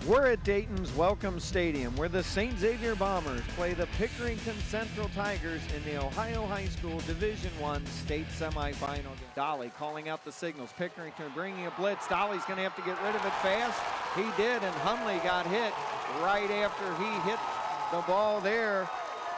We're at Dayton's Welcome Stadium, where the St. Xavier Bombers play the Pickerington Central Tigers in the Ohio High School Division I state semifinal. Dolly calling out the signals. Pickerington bringing a blitz. Dolly's going to have to get rid of it fast. He did, and Hunley got hit right after he hit the ball there.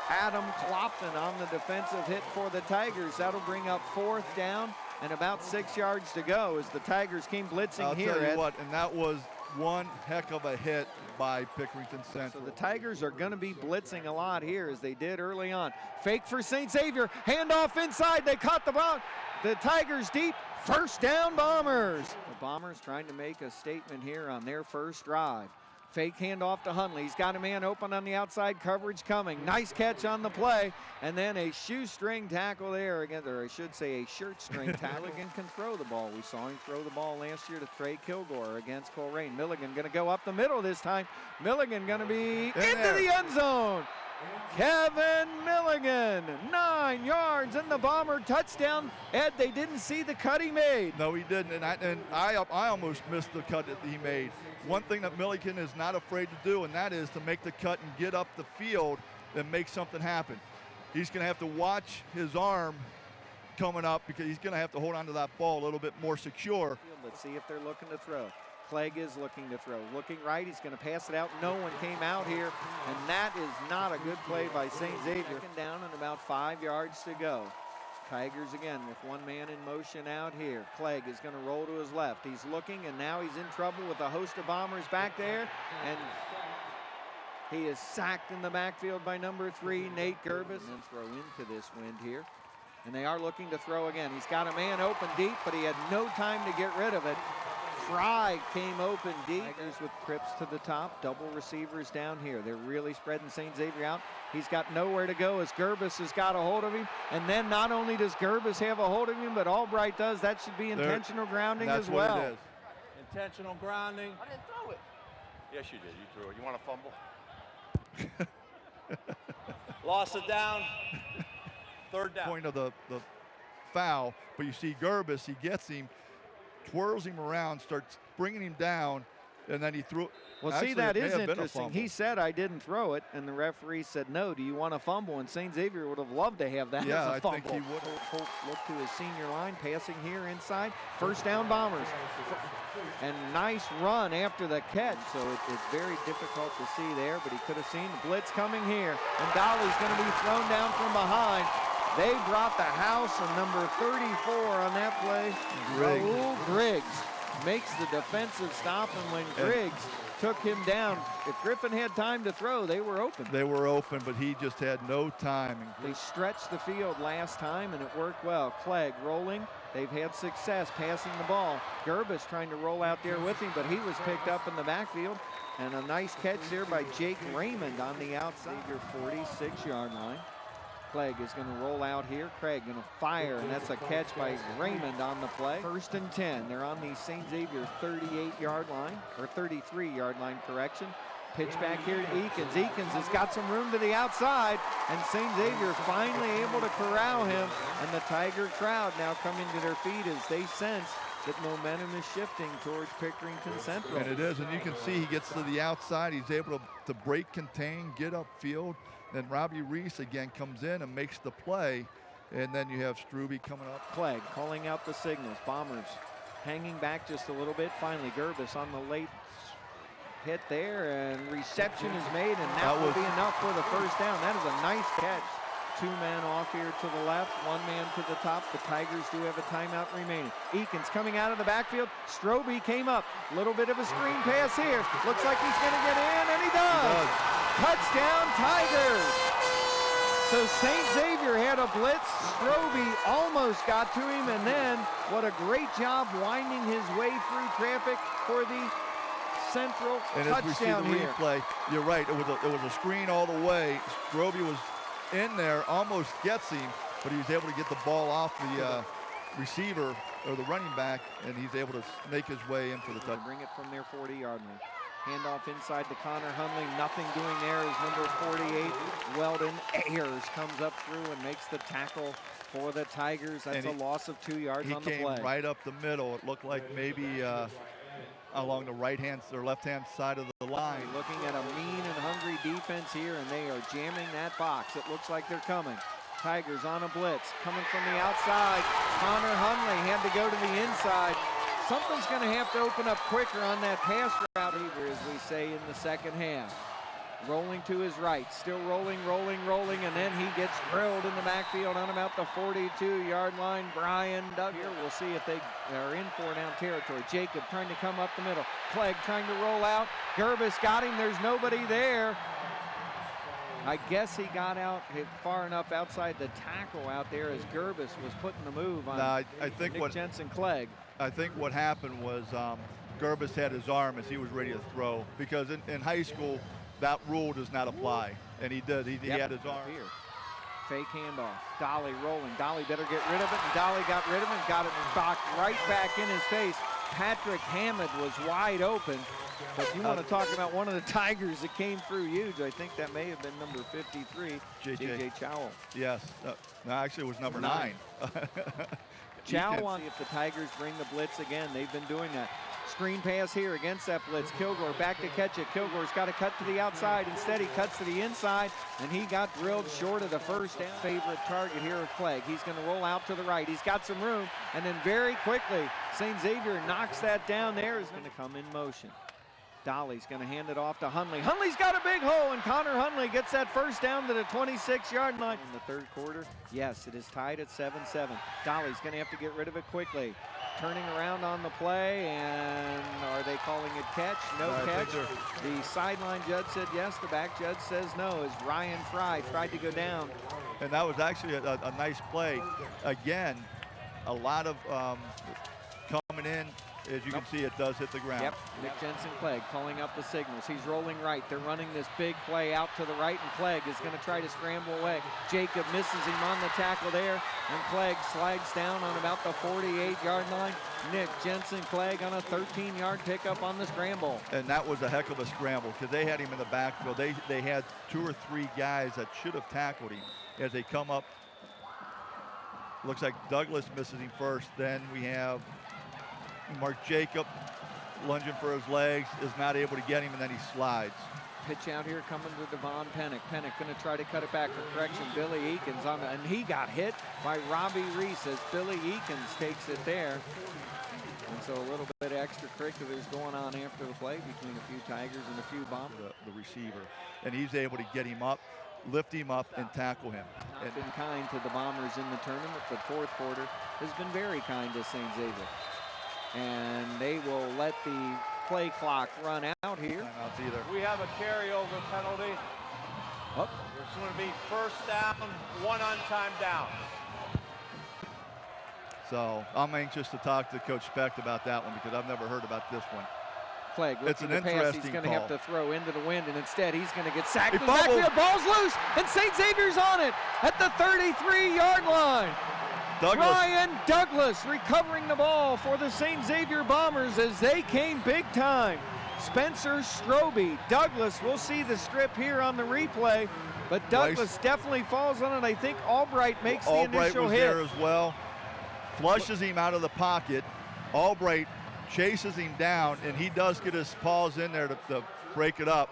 Adam Clopton on the defensive hit for the Tigers. That'll bring up 4th down and about 6 yards to go as the Tigers came blitzing here. I'll tell you what, and that was one heck of a hit by Pickerington Central. So the Tigers are going to be blitzing a lot here as they did early on. Fake for St. Xavier, handoff inside, they caught the ball. The Tigers deep, 1st down Bombers. The Bombers trying to make a statement here on their first drive. Fake handoff to Hunley. He's got a man open on the outside, coverage coming. Nice catch on the play, and then a shoestring tackle there again, or I should say a shirt string tackle. Milligan can throw the ball. We saw him throw the ball last year to Trey Kilgore against Coleraine. Milligan going to go up the middle this time. Milligan going to be into the end zone. Kevin Milligan, 9 yards in the Bomber touchdown. Ed, they didn't see the cut he made. No, he didn't, and I almost missed the cut that he made. One thing that Milligan is not afraid to do, and that is to make the cut and get up the field and make something happen. He's going to have to watch his arm coming up because he's going to have to hold on to that ball a little bit more secure. Let's see if they're looking to throw. Clegg is looking to throw. Looking right, he's going to pass it out. No one came out here, and that is not a good play by St. Xavier. Second down and about 5 yards to go. Tigers again with one man in motion out here. Clegg is going to roll to his left. He's looking, and now he's in trouble with a host of Bombers back there, and he is sacked in the backfield by number 3, Nate Gerbis. And throw into this wind here. And they are looking to throw again. He's got a man open deep, but he had no time to get rid of it. Fry came open deep. Tigers with trips to the top, double receivers down here. They're really spreading St. Xavier out. He's got nowhere to go as Gerbis has got a hold of him. And then not only does Gerbis have a hold of him, but Albright does. That should be intentional grounding as well. That's what it is. Intentional grounding. I didn't throw it. Yes, you did. You threw it. You want to fumble? Lost it down. 3rd down. Point of the foul, but you see Gerbis, he gets him, twirls him around, starts bringing him down, and then he threw it. Well, Actually, see, that is interesting. He said, I didn't throw it, and the referee said, no, do you want to fumble? And St. Xavier would have loved to have that as a fumble. I think he would. Holt looked to his senior line, passing here inside. 1st down Bombers. And nice run after the catch, so it's very difficult to see there, but he could have seen the blitz coming here. And Dolly's going to be thrown down from behind. They brought the house, and number 34 on that play, Raul Griggs, makes the defensive stop, and when Griggs took him down, if Griffin had time to throw, they were open. They were open, but he just had no time. They stretched the field last time, and it worked well. Clegg rolling. They've had success passing the ball. Gerbis trying to roll out there with him, but he was picked up in the backfield. And a nice catch there by Jake Raymond on the outside, your 46-yard line. Clegg is going to roll out here. Craig going to fire, and that's a catch by Raymond on the play. 1st and 10. They're on the St. Xavier 38-yard line, or 33-yard line, correction. Pitch back here to Eakins. Eakins has got some room to the outside, and St. Xavier finally able to corral him. And the Tiger crowd now coming to their feet as they sense that momentum is shifting towards Pickerington Central. And it is, and you can see he gets to the outside. He's able to break, contain, get upfield. Then Robbie Reese again comes in and makes the play. And then you have Struby coming up. Clegg calling out the signals. Bombers hanging back just a little bit. Finally, Gerbis on the late hit there, and reception is made, and that will be enough for the 1st down. That is a nice catch. 2 men off here to the left, 1 man to the top. The Tigers do have a timeout remaining. Eakins coming out of the backfield. Stroby came up. A little bit of a screen pass here. Looks like he's going to get in, and he does. Touchdown, Tigers. So St. Xavier had a blitz. Stroby almost got to him, and then what a great job winding his way through traffic for the Central and touchdown. As we see the replay, you're right. It was a screen all the way. Stroby was in there, almost gets him, but he was able to get the ball off the receiver or the running back, and he's able to make his way in for the touchdown. Bring it from their 40-yard line. Handoff inside to Connor Hunley. Nothing doing there as number 48, Weldon Ayers, comes up through and makes the tackle for the Tigers. That's a loss of 2 yards on the play. He came right up the middle. It looked like maybe along the right-hand or left-hand side of the line. Looking at a mean and hungry defense here, and they are jamming that box. It looks like they're coming. Tigers on a blitz, coming from the outside. Connor Hunley had to go to the inside. Something's going to have to open up quicker on that pass route, as we say in the second half. Rolling to his right, still rolling, and then he gets drilled in the backfield on about the 42-yard line. Brian Doug here. We'll see if they are in four-down territory. Jacob trying to come up the middle. Clegg trying to roll out. Gerbis got him. There's nobody there. I guess he got out hit far enough outside the tackle out there as Gerbis was putting the move on I think Nick Jensen Clegg. I think what happened was Gerbis had his arm as he was ready to throw, because in high school, that rule does not apply, and he did. He had his arm. Here. Fake handoff. Dolly rolling. Dolly better get rid of it, and Dolly got rid of it and got it knocked right back in his face. Patrick Hammond was wide open, but you want to talk about one of the Tigers that came through huge. I think that may have been number 53, J.J. Chowell. Yes. No, actually, it was number 9. Chowell wants to see if the Tigers bring the blitz again. They've been doing that. Screen pass here against that blitz. Kilgore back to catch it. Kilgore's got to cut to the outside. Instead, he cuts to the inside, and he got drilled short of the first down. Favorite target here of Clegg. He's going to roll out to the right. He's got some room, and then very quickly, St. Xavier knocks that down there. Is going to come in motion. Dolly's going to hand it off to Hunley. Hunley's got a big hole, and Connor Hunley gets that first down to the 26-yard line. In the third quarter, yes, it is tied at 7-7. Dolly's going to have to get rid of it quickly. Turning around on the play, and are they calling it catch? No catch. The sideline judge said yes, the back judge says no, as Ryan Fry tried to go down. And that was actually a nice play. Again, a lot of coming in. As you can see, it does hit the ground. Yep, Nick Jensen Clegg calling up the signals. He's rolling right. They're running this big play out to the right, and Clegg is going to try to scramble away. Jacob misses him on the tackle there, and Clegg slides down on about the 48-yard line. Nick Jensen Clegg on a 13-yard pickup on the scramble. And that was a heck of a scramble, because they had him in the backfield. They had 2 or 3 guys that should have tackled him as they come up. Looks like Douglas misses him first. Then we have Mark Jacob lunging for his legs, is not able to get him, and then he slides. Pitch out here coming to Devon Pennick. Pennick going to try to cut it back for correction. Billy Eakins on and he got hit by Robbie Reese as Billy Eakins takes it there. And so a little bit of extracurriculars going on after the play between a few Tigers and a few Bombers. The receiver, and he's able to get him up, lift him up, and tackle him. Not been kind to the Bombers in the tournament, but fourth quarter has been very kind to St. Xavier. And they will let the play clock run out here. We have a carryover penalty. Oh. There's going to be first down, 1 on-time down. So I'm anxious to talk to Coach Specht about that one, because I've never heard about this one. Clegg it's an interesting pass. He's going to have to throw into the wind, and instead he's going to get sacked. The backfield, ball's loose, and St. Xavier's on it at the 33-yard line. Ryan Douglas recovering the ball for the St. Xavier Bombers as they came big time. Spencer Stroby. Douglas, we'll see the strip here on the replay, but Douglas definitely falls on it. I think Albright makes the initial hit. Albright was there as well. Flushes him out of the pocket. Albright chases him down, and he does get his paws in there to break it up.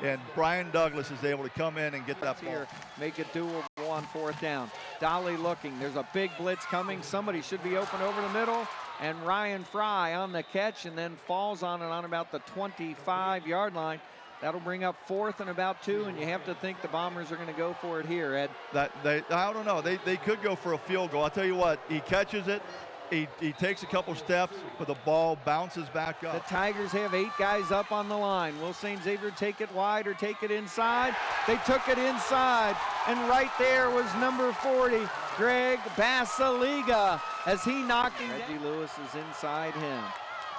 And Brian Douglas is able to come in and get that ball. Make it doable on fourth down. Dolly looking. There's a big blitz coming. Somebody should be open over the middle. And Ryan Fry on the catch, and then falls on it on about the 25-yard line. That'll bring up 4th and about 2, and you have to think the Bombers are going to go for it here, Ed. I don't know. They could go for a field goal. I'll tell you what, he catches it. He takes a couple steps, but the ball bounces back up. The Tigers have 8 guys up on the line. Will St. Xavier take it wide or take it inside? They took it inside, and right there was number 40, Greg Basiliga, as he knocked him down. Reggie Lewis is inside him.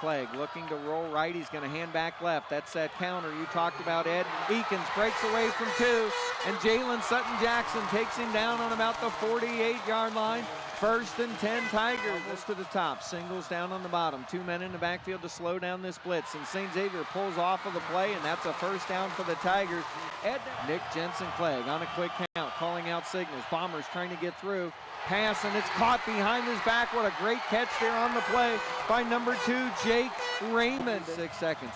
Clegg looking to roll right. He's going to hand back left. That's that counter you talked about, Ed. Eakins breaks away from 2, and Jalen Sutton-Jackson takes him down on about the 48-yard line. 1st and 10 Tigers. Almost to the top. Singles down on the bottom. 2 men in the backfield to slow down this blitz. And St. Xavier pulls off of the play, and that's a first down for the Tigers. Nick Jensen Clegg on a quick count, calling out signals. Bombers trying to get through. Pass, and it's caught behind his back. What a great catch there on the play by number 2, Jake Raymond. 6 seconds.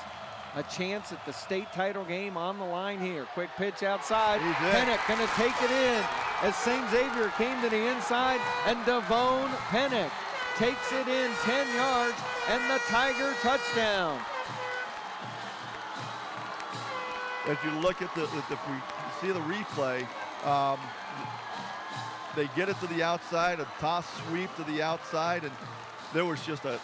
A chance at the state title game on the line here. Quick pitch outside. Pennick going to take it in as St. Xavier came to the inside, and Devone Pennick takes it in 10 yards, and the Tiger touchdown. As you look at if we see the replay, they get it to the outside, a toss sweep to the outside, and there was just a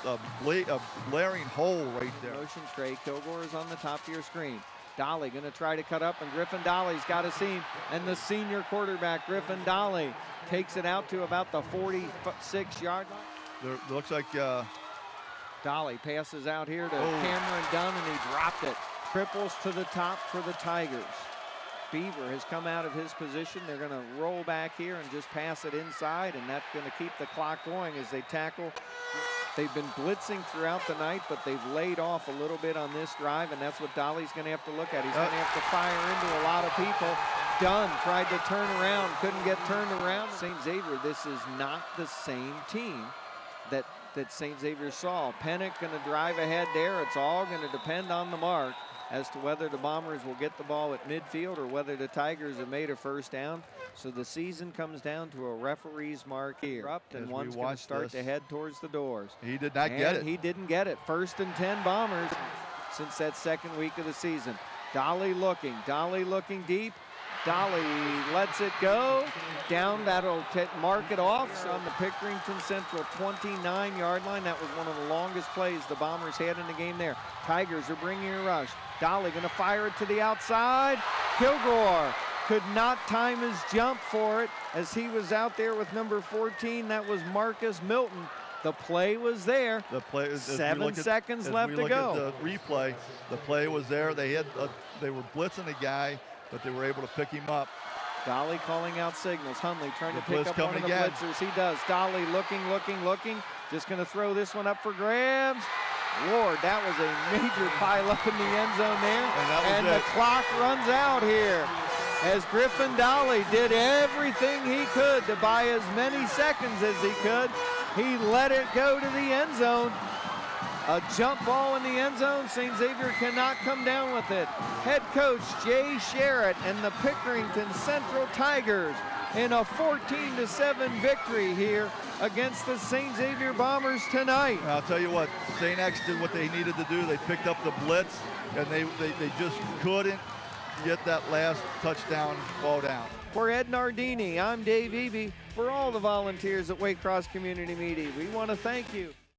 glaring hole right there. Motion straight. Kilgore is on the top of your screen. Dolly going to try to cut up, and Griffin Dolly's got a seam, and the senior quarterback, Griffin Dolly, takes it out to about the 46-yard line. There looks like Dolly passes out here to Cameron Dunn, and he dropped it. Triples to the top for the Tigers. Beaver has come out of his position. They're going to roll back here and just pass it inside, and that's going to keep the clock going as they tackle. They've been blitzing throughout the night, but they've laid off a little bit on this drive, and that's what Dolly's going to have to look at. He's going to have to fire into a lot of people. Dunn tried to turn around, couldn't get turned around. St. Xavier, this is not the same team that St. Xavier saw. Pennick going to drive ahead there. It's all going to depend on the mark as to whether the Bombers will get the ball at midfield or whether the Tigers have made a first down. So the season comes down to a referee's mark here. And one's going to start to head towards the doors. He did not get it. He didn't get it. 1st and 10 Bombers since that second week of the season. Dolly looking deep. Dolly lets it go. Down, that'll mark it off on the Pickerington Central 29-yard line. That was one of the longest plays the Bombers had in the game there. Tigers are bringing a rush. Dolly going to fire it to the outside. Kilgore could not time his jump for it as he was out there with number 14. That was Marcus Milton. The play was there. The play, 7 seconds left to go. At the replay, the play was there. They were blitzing a guy, but they were able to pick him up. Dolly calling out signals. Hundley trying to pick up one of the blitzers. He does. Dolly looking. Just going to throw this one up for grabs. Lord, that was a major pile up in the end zone there. And the clock runs out here as Griffin Dolly did everything he could to buy as many seconds as he could. He let it go to the end zone. A jump ball in the end zone. St. Xavier cannot come down with it. Head coach Jay Sherritt and the Pickerington Central Tigers in a 14-7 victory here against the St. Xavier Bombers tonight. I'll tell you what, St. X did what they needed to do. They picked up the blitz, and they just couldn't get that last touchdown ball down. For Ed Nardini, I'm Dave Eby. For all the volunteers at Waycross Community Media, we want to thank you.